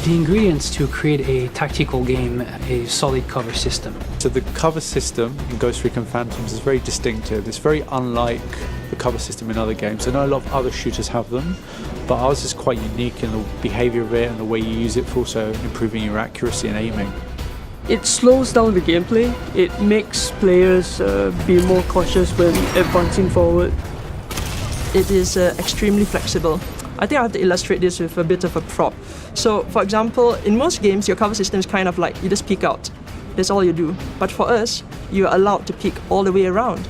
The ingredients to create a tactical game, a solid cover system. So the cover system in Ghost Recon Phantoms is very distinctive. It's very unlike the cover system in other games. I know a lot of other shooters have them, but ours is quite unique in the behavior of it and the way you use it for also improving your accuracy and aiming. It slows down the gameplay. It makes players be more cautious when advancing forward. It is extremely flexible. I think I have to illustrate this with a bit of a prop. So, for example, in most games, your cover system is kind of like you just peek out. That's all you do. But for us, you're allowed to peek all the way around.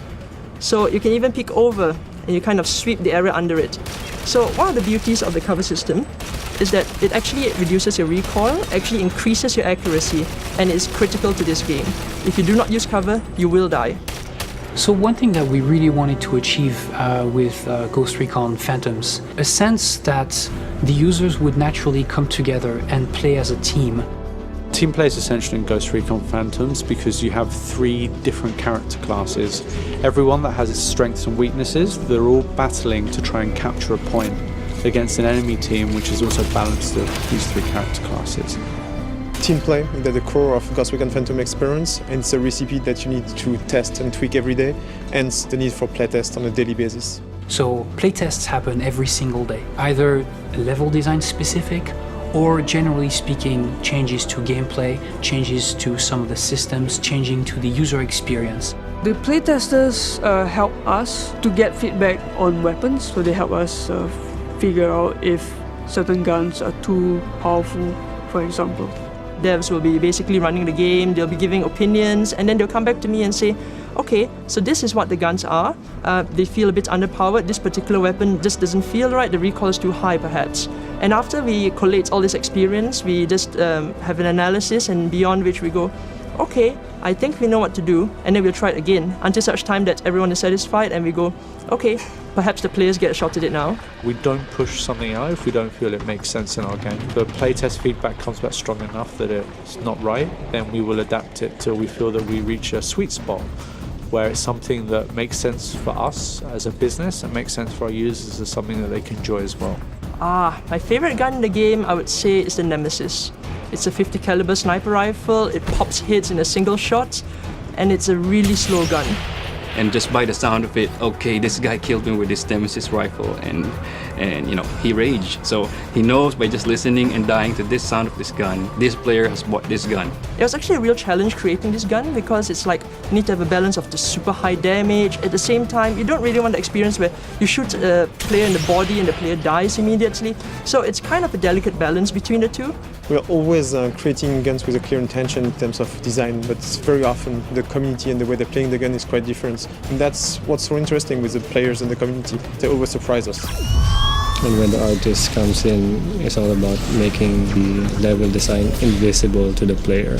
So you can even peek over and you kind of sweep the area under it. So one of the beauties of the cover system is that it actually reduces your recoil, actually increases your accuracy, and is critical to this game. If you do not use cover, you will die. So one thing that we really wanted to achieve with Ghost Recon Phantoms, a sense that the users would naturally come together and play as a team. Team play is essential in Ghost Recon Phantoms because you have 3 different character classes. Everyone that has its strengths and weaknesses, they're all battling to try and capture a point against an enemy team which is also balanced of these 3 character classes. Team play is at the core of Ghost Recon Phantom experience, and it's a recipe that you need to test and tweak every day, hence the need for playtests on a daily basis. So playtests happen every single day, either level design specific or generally speaking changes to gameplay, changes to some of the systems, changing to the user experience. The playtesters help us to get feedback on weapons, so they help us figure out if certain guns are too powerful, for example. Devs will be basically running the game, they'll be giving opinions, and then they'll come back to me and say, okay, so this is what the guns are. They feel a bit underpowered, this particular weapon just doesn't feel right, the recoil is too high perhaps. And after we collate all this experience, we just have an analysis, and beyond which we go, okay, I think we know what to do, and then we'll try it again until such time that everyone is satisfied and we go, okay, perhaps the players get a shot at it now. We don't push something out if we don't feel it makes sense in our game. If the playtest feedback comes back strong enough that it's not right, then we will adapt it till we feel that we reach a sweet spot where it's something that makes sense for us as a business and makes sense for our users as something that they can enjoy as well. My favorite gun in the game, I would say, is the Nemesis. It's a 50 caliber sniper rifle, it pops hits in a single shot, and it's a really slow gun. And just by the sound of it, okay, this guy killed me with this Nemesis rifle, and you know, he raged. So he knows by just listening and dying to this sound of this gun, this player has bought this gun. It was actually a real challenge creating this gun because it's like you need to have a balance of the super high damage. At the same time, you don't really want the experience where you shoot a player in the body and the player dies immediately. So it's kind of a delicate balance between the two. We're always creating guns with a clear intention in terms of design, but very often the community and the way they're playing the gun is quite different. And that's what's so interesting with the players and the community. They always surprise us. And when the artist comes in, it's all about making the level design invisible to the player.